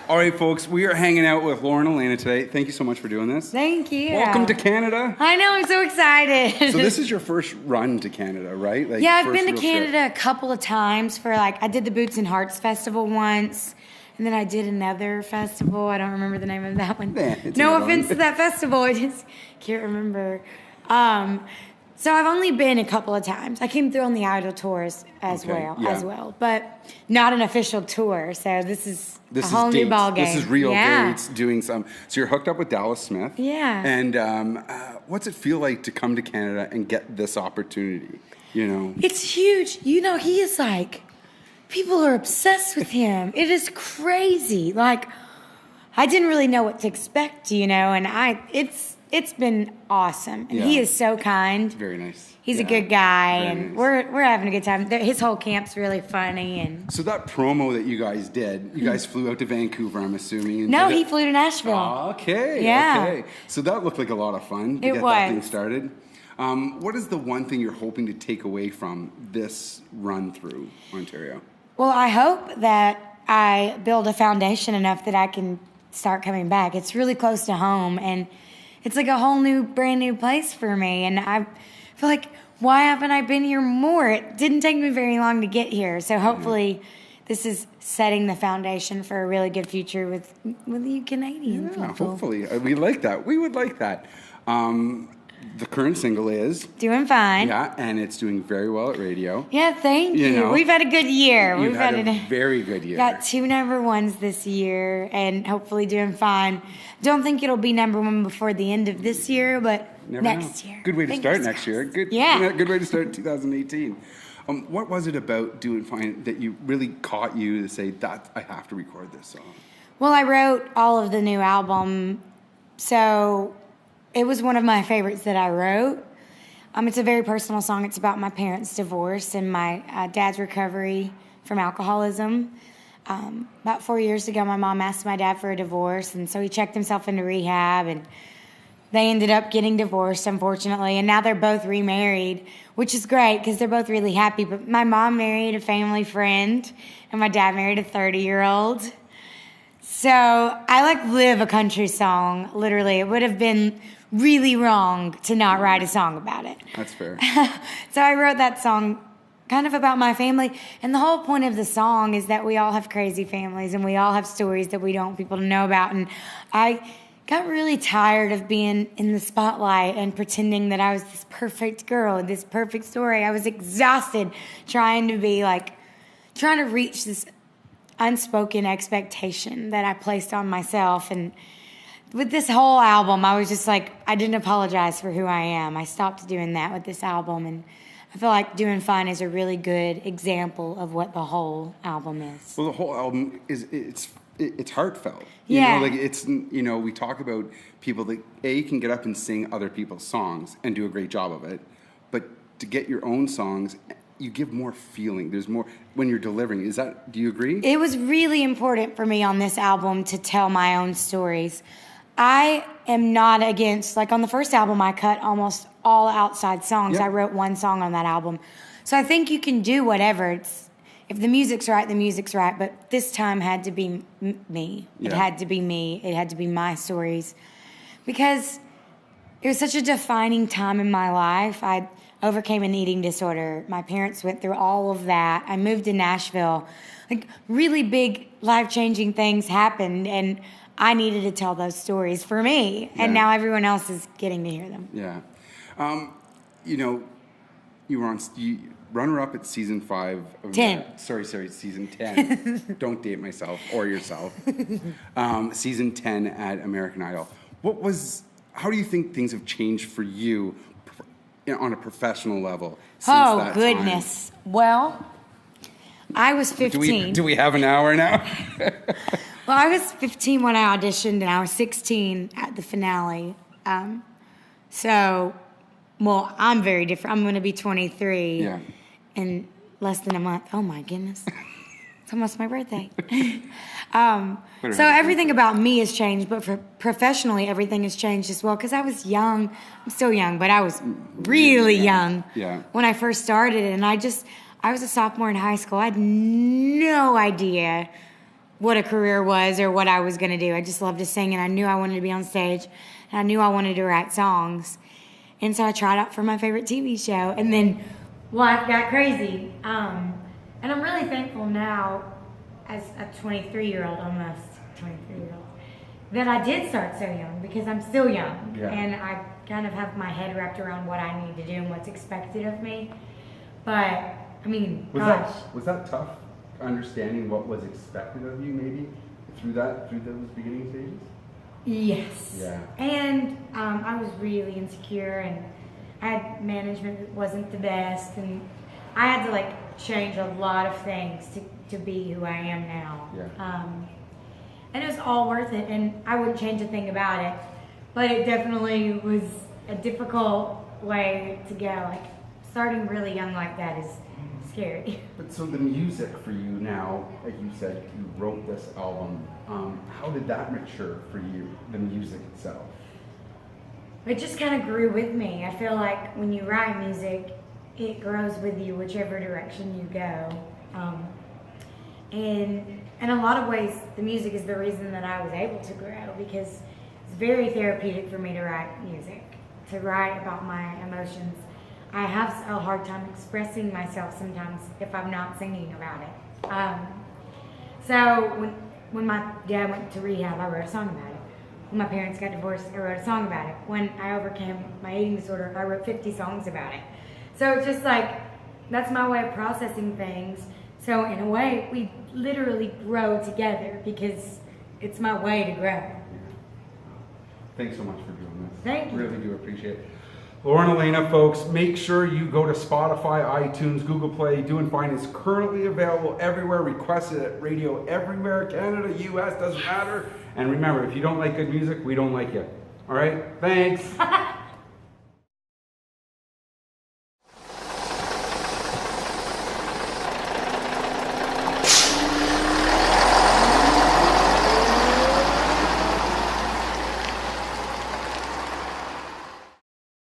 All right, folks, we are hanging out with Lauren Alaina today. Thank you so much for doing this. Thank you. Welcome to Canada. I know, I'm so excited. So this is your first run to Canada, right? Yeah, I've been to Canada a couple of times for I did the Boots and Hearts Festival once, and then I did another festival. I don't remember the name of that one. No offense to that festival, I just can't remember. So I've only been a couple of times. I came through on the Idol tours as well, but not an official tour. So this is a whole new ball game. This is real dates doing some. So you're hooked up with Dallas Smith. Yeah. And what's it feel like to come to Canada and get this opportunity? You know, it's huge. You know, he is people are obsessed with him. It is crazy. I didn't really know what to expect, and it's been awesome. And he is so kind. Very nice. He's a good guy, and we're having a good time. His whole camp's really funny. And so that promo that you guys did, you guys flew out to Vancouver, I'm assuming. And no, he flew to Nashville. Oh, okay. Yeah. Okay. So that looked like a lot of fun to get that thing started. What is the one thing you're hoping to take away from this run through Ontario? Well, I hope that I build a foundation enough that I can start coming back. It's really close to home, and it's like a whole brand new place for me. And I feel like, why haven't I been here more? It didn't take me very long to get here. So hopefully this is setting the foundation for a really good future with you Canadian people. Hopefully. We like that. We would like that. The current single is Doin Fine. Yeah, and it's doing very well at radio. Yeah, thank you. We've had a good year. We've had a very good year. Got 2 number ones this year, and hopefully Doin Fine. Don't think it'll be number 1 before the end of this year, but next year. Good way to start next year. Good way to start 2018. What was it about Doin Fine that you really caught you to say that I have to record this song? Well, I wrote all of the new album, so it was one of my favorites that I wrote. It's a very personal song. It's about my parents' divorce and my dad's recovery from alcoholism. About 4 years ago, my mom asked my dad for a divorce, and so he checked himself into rehab, and they ended up getting divorced, unfortunately, and now they're both remarried, which is great because they're both really happy. But my mom married a family friend, and my dad married a 30-year-old. So I live a country song, literally. It would have been really wrong to not write a song about it. That's fair. So I wrote that song kind of about my family. And the whole point of the song is that we all have crazy families and we all have stories that we don't want people to know about. And I got really tired of being in the spotlight and pretending that I was this perfect girl, this perfect story. I was exhausted trying to reach this unspoken expectation that I placed on myself. And with this whole album, I was just I didn't apologize for who I am. I stopped doing that with this album, and I feel like Doin Fine is a really good example of what the whole album is. Well, the whole album it's heartfelt. Yeah. We talk about people that can get up and sing other people's songs and do a great job of it, but to get your own songs, you give more feeling. There's more when you're delivering. Do you agree? It was really important for me on this album to tell my own stories. I am not against, on the first album, I cut almost all outside songs. Yep. I wrote 1 song on that album. So I think you can do whatever. If the music's right, the music's right. But this time had to be me. Yeah. It had to be me. It had to be my stories. Because it was such a defining time in my life. I overcame an eating disorder. My parents went through all of that. I moved to Nashville. Really big, life-changing things happened, and I needed to tell those stories for me, and now everyone else is getting to hear them. Yeah. You were on runner-up at season 5. 10. Season 10. Don't date myself or yourself. Season 10 at American Idol. How do you think things have changed for you on a professional level since that goodness. time? Well, I was 15. Do we have an hour now? Well, I was 15 when I auditioned, and I was 16 at the finale. I'm very different. I'm going to be 23 in less than a month. Oh, my goodness. It's almost my birthday. So everything about me has changed, but professionally, everything has changed as well, because I was young. I'm still young, but I was really young when I first started, and I was a sophomore in high school. I had no idea what a career was or what I was going to do. I just loved to sing, and I knew I wanted to be on stage, and I knew I wanted to write songs. And so I tried out for my favorite TV show, and then life got crazy. And I'm really thankful now, as a 23-year-old, almost 23-year-old, that I did start so young, because I'm still young. Yeah. And I kind of have my head wrapped around what I need to do and what's expected of me. But, I mean, Was that tough, understanding what was expected of you, maybe, through those beginning stages? Yes. Yeah. And I was really insecure, and I had management that wasn't the best, and I had to change a lot of things to be who I am now. Yeah. And it was all worth it, and I wouldn't change a thing about it. But it definitely was a difficult way to go. Starting really young like that is scary. But so the music for you now, like you said, you wrote this album. How did that mature for you, the music itself? It just kind of grew with me. I feel like when you write music, it grows with you whichever direction you go. And in a lot of ways, the music is the reason that I was able to grow, because it's very therapeutic for me to write music, to write about my emotions. I have a hard time expressing myself sometimes if I'm not singing about it. So when my dad went to rehab, I wrote a song about it. When my parents got divorced, I wrote a song about it. When I overcame my eating disorder, I wrote 50 songs about it. So it's just that's my way of processing things. So in a way, we literally grow together, because it's my way to grow. Yeah. Thanks so much for doing this. Thank you. Really do appreciate it. Lauren Alaina, folks, make sure you go to Spotify, iTunes, Google Play. Doin Fine is currently available everywhere. Requested at radio everywhere. Canada, US, doesn't matter. And remember, if you don't like good music, we don't like you. All right? Thanks.